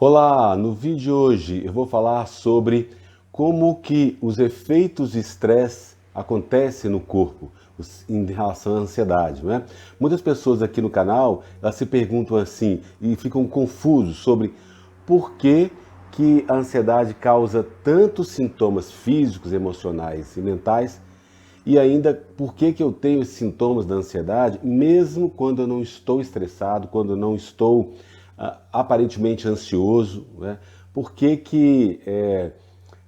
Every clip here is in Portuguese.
Olá, no vídeo de hoje eu vou falar sobre como que os efeitos de estresse acontecem no corpo em relação à ansiedade, né? Muitas pessoas aqui no canal, elas se perguntam assim e ficam confusos sobre por que a ansiedade causa tantos sintomas físicos, emocionais e mentais e ainda por que eu tenho esses sintomas da ansiedade, mesmo quando eu não estou estressado, quando eu não estou aparentemente ansioso, né? Por que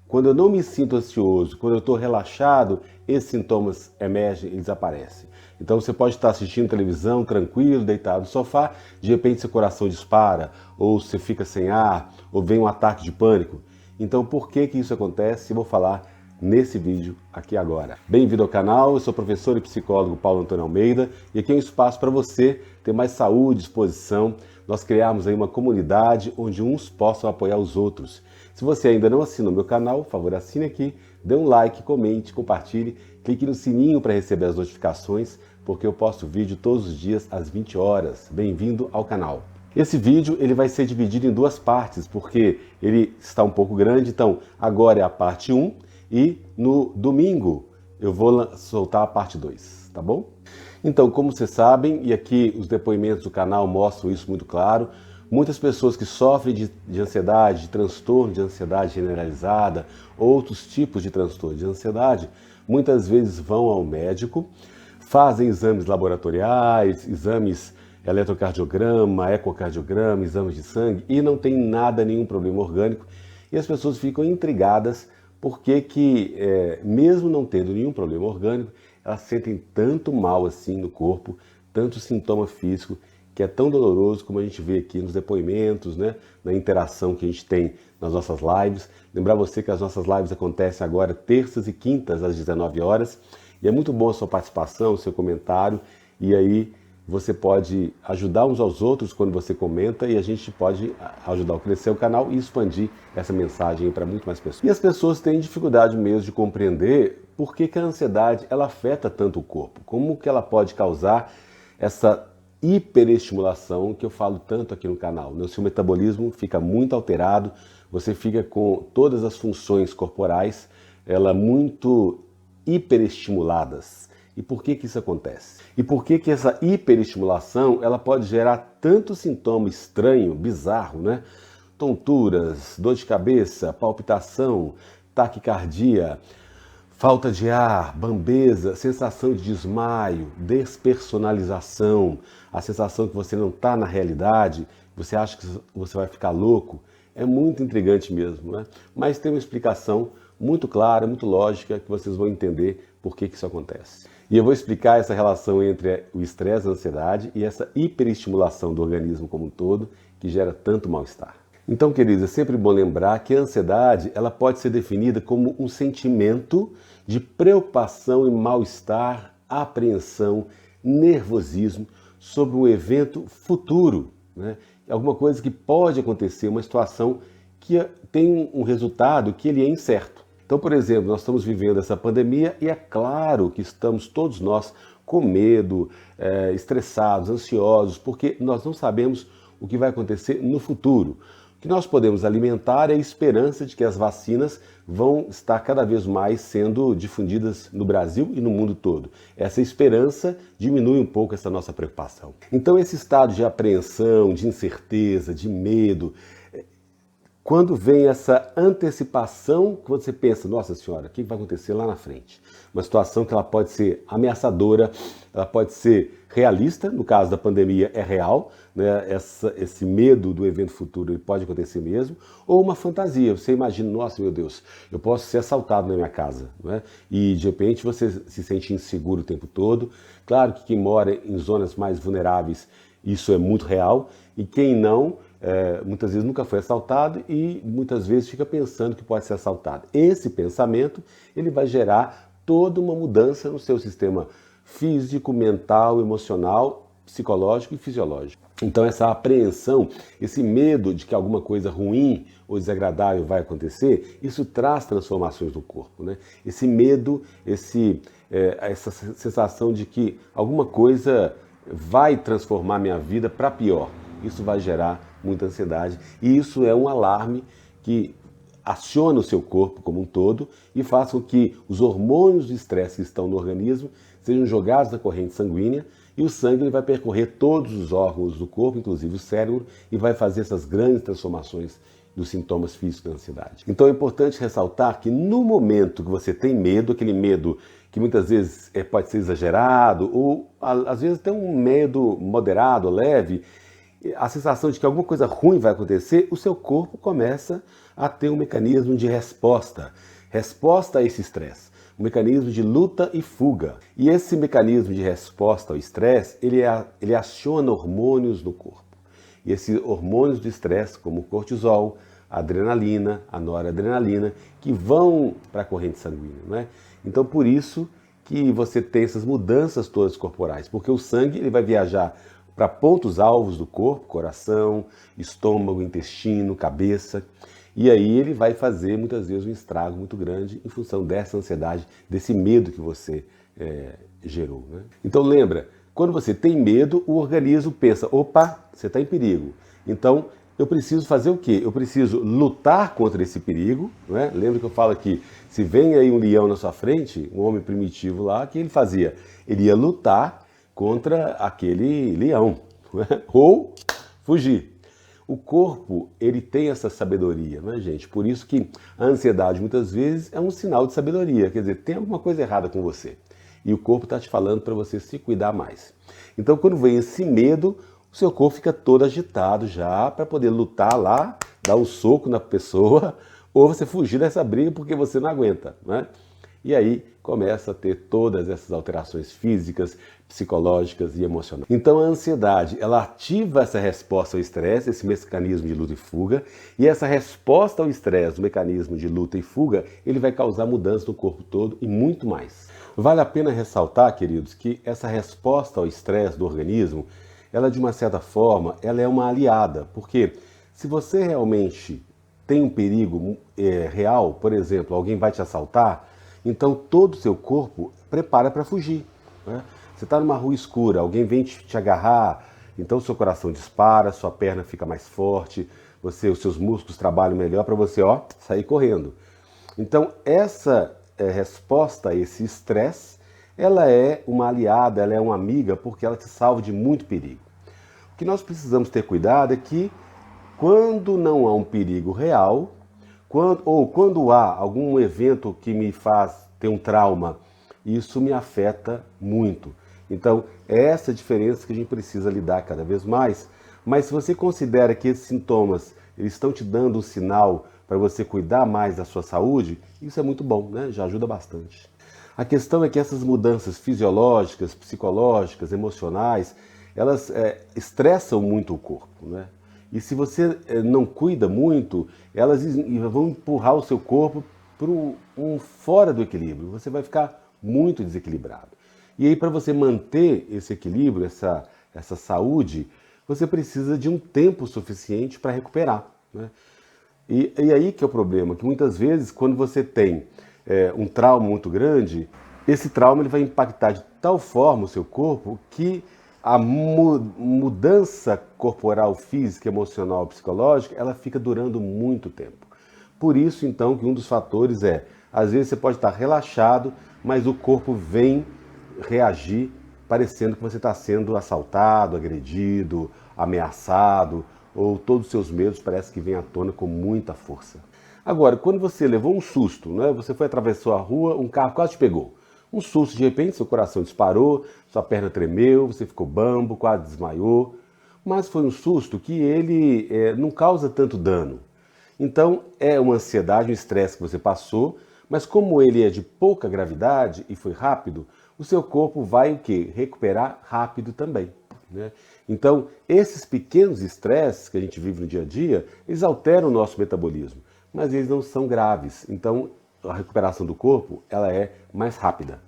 quando eu não me sinto ansioso, quando eu estou relaxado, esses sintomas emergem e desaparecem. Então você pode estar assistindo televisão, tranquilo, deitado no sofá, de repente seu coração dispara, ou você fica sem ar, ou vem um ataque de pânico. Então por que isso acontece? Eu vou falar nesse vídeo aqui agora. Bem-vindo ao canal, eu sou o professor e psicólogo Paulo Antônio Almeida e aqui é um espaço para você ter mais saúde, disposição. Nós criamos aí uma comunidade onde uns possam apoiar os outros. Se você ainda não assina o meu canal, por favor, assine aqui, dê um like, comente, compartilhe, clique no sininho para receber as notificações, porque eu posto vídeo todos os dias às 20 horas. Bem-vindo ao canal. Esse vídeo ele vai ser dividido em duas partes, porque ele está um pouco grande, então agora é a parte 1 e no domingo eu vou soltar a parte 2, tá bom? Então, como vocês sabem, e aqui os depoimentos do canal mostram isso muito claro, muitas pessoas que sofrem de ansiedade, de transtorno de ansiedade generalizada, outros tipos de transtorno de ansiedade, muitas vezes vão ao médico, fazem exames laboratoriais, exames eletrocardiograma, ecocardiograma, exames de sangue e não tem nada, nenhum problema orgânico, e as pessoas ficam intrigadas porque mesmo não tendo nenhum problema orgânico, elas sentem tanto mal assim no corpo, tanto sintoma físico, que é tão doloroso como a gente vê aqui nos depoimentos, né? Na interação que a gente tem nas nossas lives. Lembrar você que as nossas lives acontecem agora terças e quintas às 19 horas, e é muito bom a sua participação, o seu comentário, e aí você pode ajudar uns aos outros quando você comenta e a gente pode ajudar a crescer o canal e expandir essa mensagem para muito mais pessoas. E as pessoas têm dificuldade mesmo de compreender por que a ansiedade ela afeta tanto o corpo, como que ela pode causar essa hiperestimulação que eu falo tanto aqui no canal. O seu metabolismo fica muito alterado, você fica com todas as funções corporais ela muito hiperestimuladas. E por que isso acontece? E por que essa hiperestimulação ela pode gerar tanto sintoma estranho, bizarro, né? Tonturas, dor de cabeça, palpitação, taquicardia, falta de ar, bambeza, sensação de desmaio, despersonalização, a sensação que você não está na realidade, você acha que você vai ficar louco. É muito intrigante mesmo, né? Mas tem uma explicação muito clara, muito lógica, que vocês vão entender por que isso acontece. E eu vou explicar essa relação entre o estresse, a ansiedade e essa hiperestimulação do organismo como um todo, que gera tanto mal-estar. Então, queridos, é sempre bom lembrar que a ansiedade ela pode ser definida como um sentimento de preocupação e mal-estar, apreensão, nervosismo sobre um evento futuro, né? Alguma coisa que pode acontecer, uma situação que tem um resultado que ele é incerto. Então, por exemplo, nós estamos vivendo essa pandemia e é claro que estamos todos nós com medo, estressados, ansiosos, porque nós não sabemos o que vai acontecer no futuro. O que nós podemos alimentar é a esperança de que as vacinas vão estar cada vez mais sendo difundidas no Brasil e no mundo todo. Essa esperança diminui um pouco essa nossa preocupação. Então esse estado de apreensão, de incerteza, de medo, quando vem essa antecipação, quando você pensa, nossa senhora, o que vai acontecer lá na frente? Uma situação que ela pode ser ameaçadora, ela pode ser realista, no caso da pandemia é real, né? Esse medo do evento futuro ele pode acontecer mesmo, ou uma fantasia, você imagina, nossa meu Deus, eu posso ser assaltado na minha casa, né? E de repente você se sente inseguro o tempo todo. Claro que quem mora em zonas mais vulneráveis, isso é muito real, e quem não, muitas vezes nunca foi assaltado e muitas vezes fica pensando que pode ser assaltado. Esse pensamento ele vai gerar toda uma mudança no seu sistema físico, mental, emocional, psicológico e fisiológico. Então essa apreensão, esse medo de que alguma coisa ruim ou desagradável vai acontecer, isso traz transformações no corpo, né? Esse medo, essa sensação de que alguma coisa vai transformar minha vida para pior. Isso vai gerar muita ansiedade, e isso é um alarme que aciona o seu corpo como um todo e faz com que os hormônios de estresse que estão no organismo sejam jogados na corrente sanguínea e o sangue ele vai percorrer todos os órgãos do corpo, inclusive o cérebro, e vai fazer essas grandes transformações dos sintomas físicos da ansiedade. Então é importante ressaltar que no momento que você tem medo, aquele medo que muitas vezes pode ser exagerado ou às vezes até um medo moderado, leve, a sensação de que alguma coisa ruim vai acontecer, o seu corpo começa a ter um mecanismo de resposta a esse estresse, um mecanismo de luta e fuga. E esse mecanismo de resposta ao estresse, ele aciona hormônios no corpo. E esses hormônios de estresse, como o cortisol, a adrenalina, a noradrenalina, que vão para a corrente sanguínea, né? Então, por isso que você tem essas mudanças todas corporais, porque o sangue ele vai viajar para pontos alvos do corpo, coração, estômago, intestino, cabeça, e aí ele vai fazer muitas vezes um estrago muito grande em função dessa ansiedade, desse medo que você gerou, né? Então lembra, quando você tem medo, o organismo pensa, opa, você está em perigo. Então eu preciso fazer o quê? Eu preciso lutar contra esse perigo, né? Lembra que eu falo aqui, se vem aí um leão na sua frente, um homem primitivo lá, o que ele fazia? Ele ia lutar contra aquele leão, né? Ou fugir. O corpo, ele tem essa sabedoria, né, gente? Por isso que a ansiedade, muitas vezes, é um sinal de sabedoria. Quer dizer, tem alguma coisa errada com você. E o corpo está te falando para você se cuidar mais. Então, quando vem esse medo, o seu corpo fica todo agitado já para poder lutar lá, dar um soco na pessoa, ou você fugir dessa briga porque você não aguenta, né? E aí começa a ter todas essas alterações físicas, psicológicas e emocionais. Então a ansiedade, ela ativa essa resposta ao estresse, esse mecanismo de luta e fuga, e essa resposta ao estresse, o mecanismo de luta e fuga, ele vai causar mudança no corpo todo e muito mais. Vale a pena ressaltar, queridos, que essa resposta ao estresse do organismo, ela de uma certa forma, ela é uma aliada, porque se você realmente tem um perigo real, por exemplo, alguém vai te assaltar, então todo o seu corpo prepara para fugir, né? Você está numa rua escura, alguém vem te agarrar, então o seu coração dispara, sua perna fica mais forte, os seus músculos trabalham melhor para você sair correndo. Então essa resposta a esse estresse, ela é uma aliada, ela é uma amiga, porque ela te salva de muito perigo. O que nós precisamos ter cuidado é que quando não há um perigo real, quando há algum evento que me faz ter um trauma, isso me afeta muito. Então, é essa diferença que a gente precisa lidar cada vez mais. Mas se você considera que esses sintomas eles estão te dando um sinal para você cuidar mais da sua saúde, isso é muito bom, né? Já ajuda bastante. A questão é que essas mudanças fisiológicas, psicológicas, emocionais, elas estressam muito o corpo, né? E se você não cuida muito, elas vão empurrar o seu corpo para fora do equilíbrio. Você vai ficar muito desequilibrado. E aí, para você manter esse equilíbrio, essa saúde, você precisa de um tempo suficiente para recuperar, né? E aí que é o problema, que muitas vezes, quando você tem um trauma muito grande, esse trauma ele vai impactar de tal forma o seu corpo que a mudança corporal, física, emocional, psicológica, ela fica durando muito tempo. Por isso, então, que um dos fatores às vezes você pode estar relaxado, mas o corpo vem reagir parecendo que você está sendo assaltado, agredido, ameaçado, ou todos os seus medos parece que vêm à tona com muita força. Agora, quando você levou um susto, né? Você foi atravessou a rua, um carro quase te pegou. Um susto, de repente, seu coração disparou, sua perna tremeu, você ficou bambo, quase desmaiou. Mas foi um susto que ele não causa tanto dano. Então, é uma ansiedade, um estresse que você passou, mas como ele é de pouca gravidade e foi rápido, o seu corpo vai o quê? Recuperar rápido também, né? Então, esses pequenos estresses que a gente vive no dia a dia, eles alteram o nosso metabolismo, mas eles não são graves. Então, a recuperação do corpo, ela é mais rápida.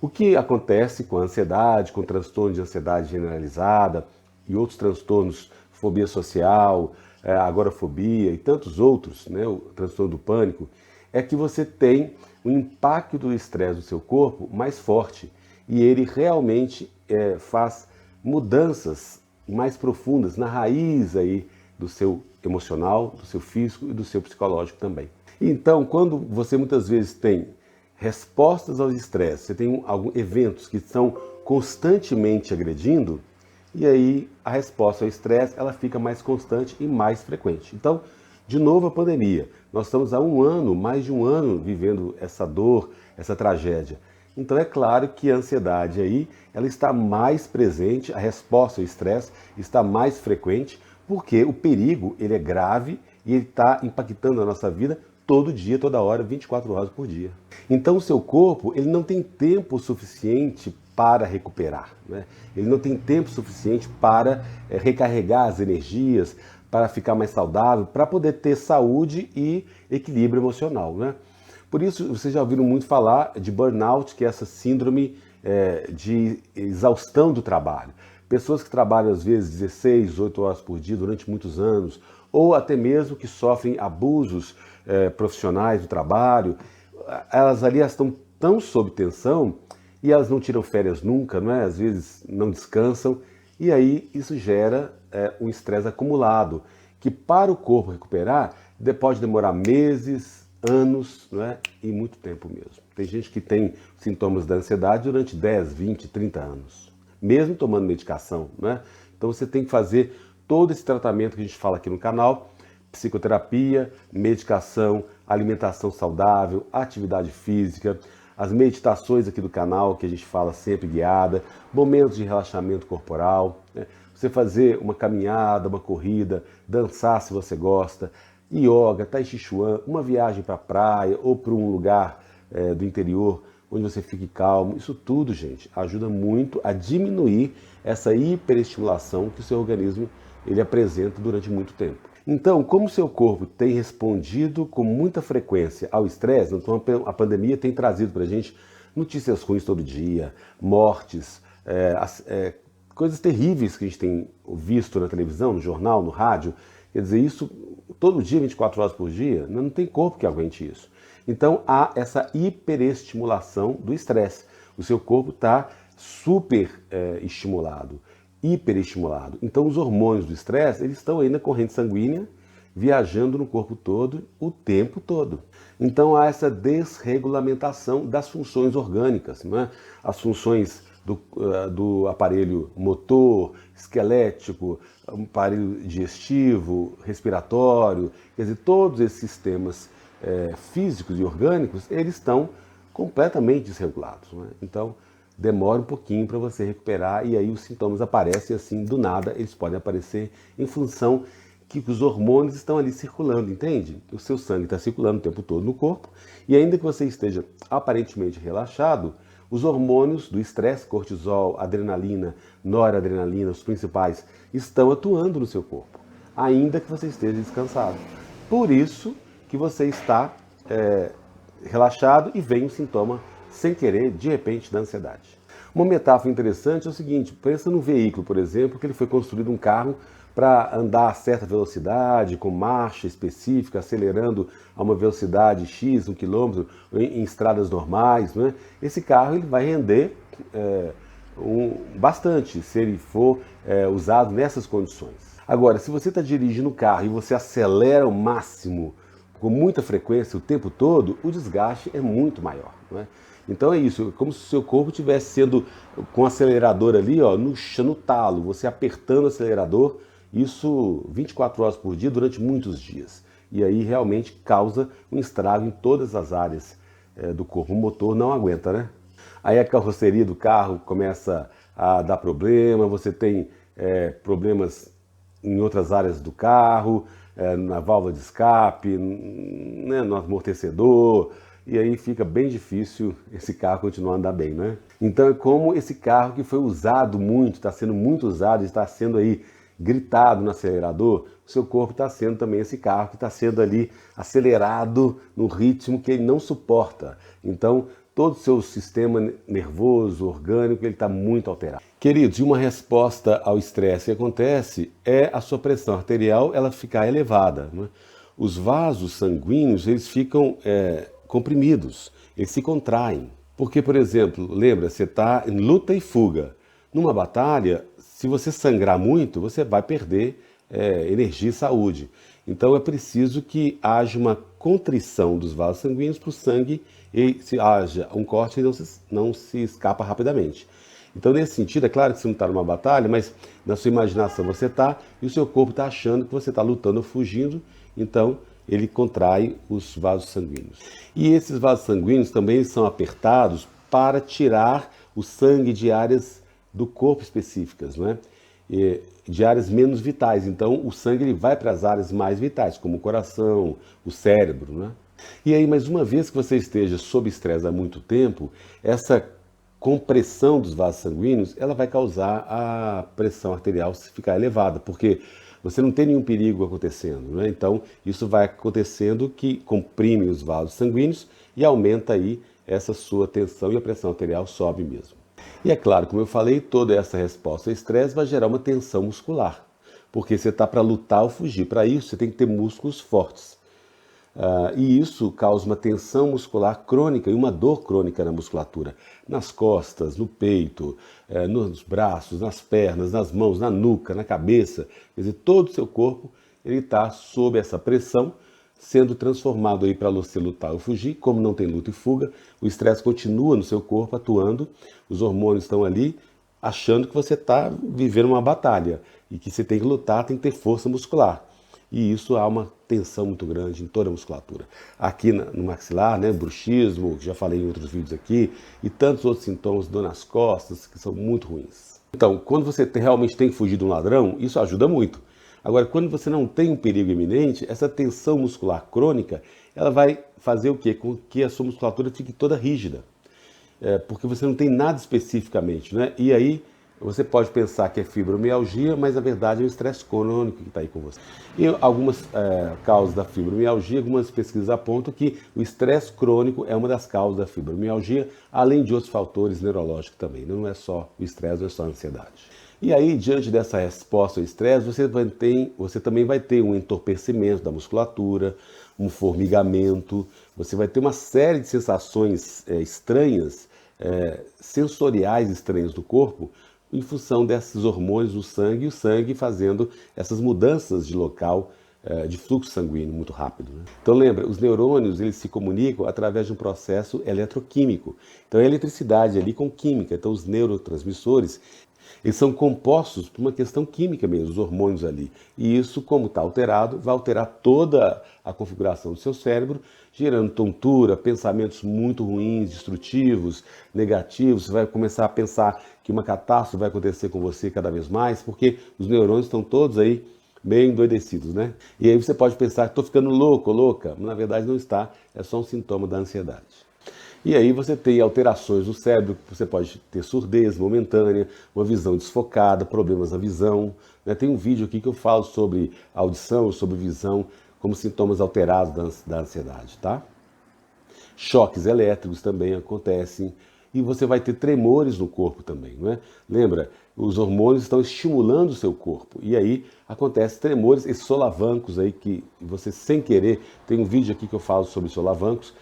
O que acontece com a ansiedade, com o transtorno de ansiedade generalizada e outros transtornos, fobia social, agorafobia e tantos outros, né, o transtorno do pânico, é que você tem um impacto do estresse do seu corpo mais forte e ele realmente faz mudanças mais profundas na raiz aí do seu emocional, do seu físico e do seu psicológico também. Então, quando você muitas vezes tem respostas aos estresses, você tem alguns eventos que estão constantemente agredindo, e aí a resposta ao estresse ela fica mais constante e mais frequente. Então, de novo a pandemia. Nós estamos há um ano, mais de um ano, vivendo essa dor, essa tragédia. Então é claro que a ansiedade aí, ela está mais presente, a resposta ao estresse está mais frequente, porque o perigo ele é grave e ele está impactando a nossa vida todo dia, toda hora, 24 horas por dia. Então o seu corpo ele não tem tempo suficiente para recuperar, né? Ele não tem tempo suficiente para recarregar as energias, para ficar mais saudável, para poder ter saúde e equilíbrio emocional, né? Por isso, vocês já ouviram muito falar de burnout, que é essa síndrome de exaustão do trabalho. Pessoas que trabalham às vezes 16, 18 horas por dia durante muitos anos, ou até mesmo que sofrem abusos profissionais do trabalho, elas ali estão tão sob tensão e elas não tiram férias nunca, não é? Às vezes não descansam, e aí isso gera um estresse acumulado, que para o corpo recuperar pode demorar meses, anos, não é? E muito tempo mesmo. Tem gente que tem sintomas da ansiedade durante 10, 20, 30 anos, mesmo tomando medicação, né? Então você tem que fazer todo esse tratamento que a gente fala aqui no canal, psicoterapia, medicação, alimentação saudável, atividade física, as meditações aqui do canal, que a gente fala sempre guiada, momentos de relaxamento corporal, né? Você fazer uma caminhada, uma corrida, dançar se você gosta, yoga, tai chi chuan, uma viagem para a praia ou para um lugar do interior onde você fique calmo. Isso tudo, gente, ajuda muito a diminuir essa hiperestimulação que o seu organismo ele apresenta durante muito tempo. Então, como o seu corpo tem respondido com muita frequência ao estresse, então a pandemia tem trazido para a gente notícias ruins todo dia, mortes, coisas terríveis que a gente tem visto na televisão, no jornal, no rádio. Quer dizer, isso todo dia, 24 horas por dia, não tem corpo que aguente isso. Então há essa hiperestimulação do estresse. O seu corpo está super estimulado, hiperestimulado. Então os hormônios do estresse, eles estão aí na corrente sanguínea, viajando no corpo todo, o tempo todo. Então há essa desregulamentação das funções orgânicas, não é? As funções do aparelho motor, esquelético, aparelho digestivo, respiratório, quer dizer, todos esses sistemas físicos e orgânicos, eles estão completamente desregulados, não é? Então demora um pouquinho para você recuperar e aí os sintomas aparecem assim do nada, eles podem aparecer em função que os hormônios estão ali circulando, entende? O seu sangue está circulando o tempo todo no corpo e ainda que você esteja aparentemente relaxado, os hormônios do estresse, cortisol, adrenalina, noradrenalina, os principais, estão atuando no seu corpo, ainda que você esteja descansado. Por isso que você está relaxado e vem um sintoma sem querer, de repente, da ansiedade. Uma metáfora interessante é o seguinte, pensa num veículo, por exemplo, que ele foi construído um carro para andar a certa velocidade, com marcha específica, acelerando a uma velocidade X, 1 km, em estradas normais, né? Esse carro ele vai render bastante se ele for usado nessas condições. Agora, se você está dirigindo o carro e você acelera ao máximo, com muita frequência o tempo todo, o desgaste é muito maior, né? Então é isso, como se o seu corpo estivesse sendo com o acelerador ali, ó, no talo, você apertando o acelerador, isso 24 horas por dia durante muitos dias. E aí realmente causa um estrago em todas as áreas do corpo. O motor não aguenta, né? Aí a carroceria do carro começa a dar problema, você tem problemas em outras áreas do carro, na válvula de escape, né, no amortecedor, e aí fica bem difícil esse carro continuar a andar bem, né? Então é como esse carro que foi usado muito, está sendo muito usado, está sendo aí gritado no acelerador, o seu corpo está sendo também esse carro que está sendo ali acelerado no ritmo que ele não suporta. Então todo o seu sistema nervoso, orgânico, ele está muito alterado. Queridos, e uma resposta ao estresse que acontece é a sua pressão arterial ela ficar elevada, né? Os vasos sanguíneos eles ficam comprimidos, eles se contraem. Porque, por exemplo, lembra, você está em luta e fuga. Numa batalha, se você sangrar muito, você vai perder energia e saúde. Então é preciso que haja uma contrição dos vasos sanguíneos para o sangue e se haja um corte não se escapa rapidamente. Então, nesse sentido, é claro que você não está numa batalha, mas na sua imaginação você está e o seu corpo está achando que você está lutando ou fugindo, então ele contrai os vasos sanguíneos. E esses vasos sanguíneos também são apertados para tirar o sangue de áreas do corpo específicas, não é? De áreas menos vitais. Então, o sangue ele vai para as áreas mais vitais, como o coração, o cérebro, né? E aí, mas uma vez que você esteja sob estresse há muito tempo, essa compressão dos vasos sanguíneos, ela vai causar a pressão arterial ficar elevada, porque você não tem nenhum perigo acontecendo, né? Então, isso vai acontecendo que comprime os vasos sanguíneos e aumenta aí essa sua tensão e a pressão arterial sobe mesmo. E é claro, como eu falei, toda essa resposta ao estresse vai gerar uma tensão muscular, porque você está para lutar ou fugir. Para isso, você tem que ter músculos fortes. E isso causa uma tensão muscular crônica e uma dor crônica na musculatura, nas costas, no peito, nos braços, nas pernas, nas mãos, na nuca, na cabeça. Quer dizer, todo o seu corpo está sob essa pressão, sendo transformado aí para você lutar ou fugir. Como não tem luta e fuga, o estresse continua no seu corpo atuando, os hormônios estão ali achando que você está vivendo uma batalha e que você tem que lutar, tem que ter força muscular. E isso há uma tensão muito grande em toda a musculatura. Aqui no maxilar, né, bruxismo, que já falei em outros vídeos aqui, e tantos outros sintomas, dor nas costas, que são muito ruins. Então, quando você realmente tem que fugir de um ladrão, isso ajuda muito. Agora, quando você não tem um perigo iminente, essa tensão muscular crônica, ela vai fazer o quê? Com que a sua musculatura fique toda rígida. Porque você não tem nada especificamente, né? E aí, você pode pensar que é fibromialgia, mas na verdade é um estresse crônico que está aí com você. E algumas causas da fibromialgia, algumas pesquisas apontam que o estresse crônico é uma das causas da fibromialgia, além de outros fatores neurológicos também. Não é só o estresse, não é só a ansiedade. E aí, diante dessa resposta ao estresse, você também vai ter um entorpecimento da musculatura, um formigamento, você vai ter uma série de sensações estranhas, sensoriais estranhas do corpo, em função desses hormônios do sangue, e o sangue fazendo essas mudanças de local de fluxo sanguíneo muito rápido, né? Então lembra, os neurônios eles se comunicam através de um processo eletroquímico. Então é eletricidade ali com química. Então os neurotransmissores eles são compostos por uma questão química mesmo, os hormônios ali. E isso, como está alterado, vai alterar toda a configuração do seu cérebro, gerando tontura, pensamentos muito ruins, destrutivos, negativos. Você vai começar a pensar que uma catástrofe vai acontecer com você cada vez mais, porque os neurônios estão todos aí meio endoidecidos, né? E aí você pode pensar que estou ficando louco ou louca, mas na verdade não está, é só um sintoma da ansiedade. E aí você tem alterações do cérebro, você pode ter surdez momentânea, uma visão desfocada, problemas na visão, né? Tem um vídeo aqui que eu falo sobre audição, sobre visão, como sintomas alterados da ansiedade, tá? Choques elétricos também acontecem e você vai ter tremores no corpo também, não é? Lembra, os hormônios estão estimulando o seu corpo e aí acontecem tremores e solavancos aí que você sem querer, tem um vídeo aqui que eu falo sobre solavancos,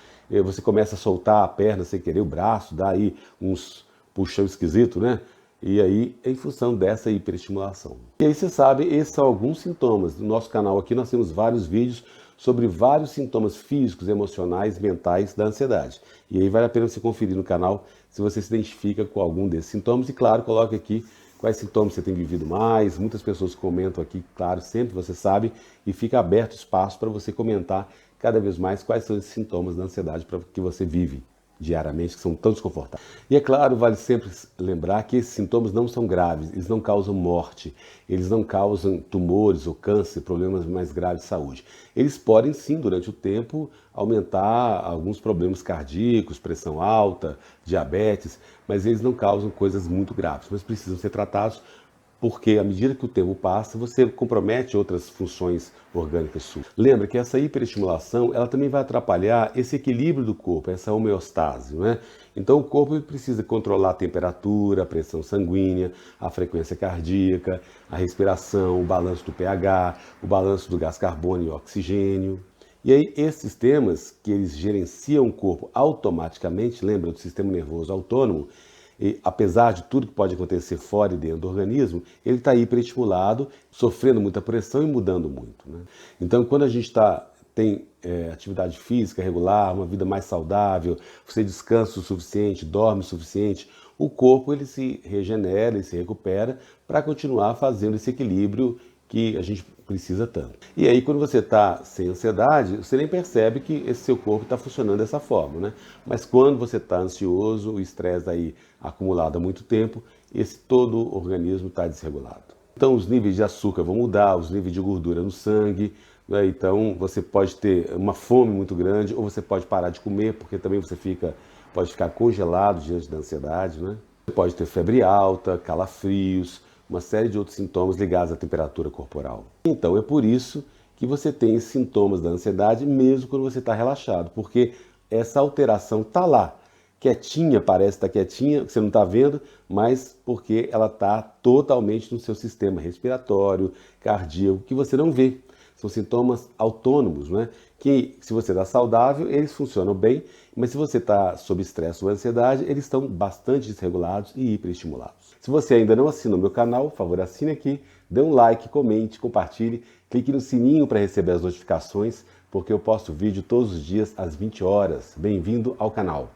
você começa a soltar a perna sem querer, o braço, dá aí uns puxão esquisito, né? E aí, em função dessa hiperestimulação. E aí, você sabe, esses são alguns sintomas. No nosso canal aqui nós temos vários vídeos sobre vários sintomas físicos, emocionais, mentais da ansiedade. E aí vale a pena você conferir no canal se você se identifica com algum desses sintomas. E claro, coloque aqui quais sintomas você tem vivido mais. Muitas pessoas comentam aqui, claro, sempre você sabe. E fica aberto espaço para você comentar cada vez mais quais são esses sintomas da ansiedade para que você vive diariamente, que são tão desconfortáveis. E é claro, vale sempre lembrar que esses sintomas não são graves, eles não causam morte, eles não causam tumores ou câncer, problemas mais graves de saúde. Eles podem sim, durante o tempo, aumentar alguns problemas cardíacos, pressão alta, diabetes, mas eles não causam coisas muito graves, mas precisam ser tratados porque à medida que o tempo passa, você compromete outras funções orgânicas suas. Lembra que essa hiperestimulação, ela também vai atrapalhar esse equilíbrio do corpo, essa homeostase, né? Então o corpo precisa controlar a temperatura, a pressão sanguínea, a frequência cardíaca, a respiração, o balanço do pH, o balanço do gás carbônico e oxigênio. E aí esses sistemas que eles gerenciam o corpo automaticamente, lembra do sistema nervoso autônomo, E, apesar de tudo que pode acontecer fora e dentro do organismo, ele está hiperestimulado, sofrendo muita pressão e mudando muito, né? Então, quando a gente tem atividade física regular, uma vida mais saudável, você descansa o suficiente, dorme o suficiente, o corpo ele se regenera, ele se recupera para continuar fazendo esse equilíbrio que a gente precisa tanto. E aí, quando você está sem ansiedade, você nem percebe que esse seu corpo está funcionando dessa forma, né? Mas quando você está ansioso, o estresse aí acumulado há muito tempo, esse todo o organismo está desregulado. Então, os níveis de açúcar vão mudar, os níveis de gordura no sangue, né? Então, você pode ter uma fome muito grande, ou você pode parar de comer, porque também você pode ficar congelado diante da ansiedade, né? Você pode ter febre alta, calafrios, uma série de outros sintomas ligados à temperatura corporal. Então, é por isso que você tem sintomas da ansiedade mesmo quando você está relaxado, porque essa alteração está lá, quietinha, parece estar quietinha, você não está vendo, mas porque ela está totalmente no seu sistema respiratório, cardíaco, que você não vê. São sintomas autônomos, né? Que se você está saudável, eles funcionam bem, mas se você está sob estresse ou ansiedade, eles estão bastante desregulados e hiperestimulados. Se você ainda não assina o meu canal, por favor, assine aqui, dê um like, comente, compartilhe, clique no sininho para receber as notificações, porque eu posto vídeo todos os dias às 20 horas. Bem-vindo ao canal.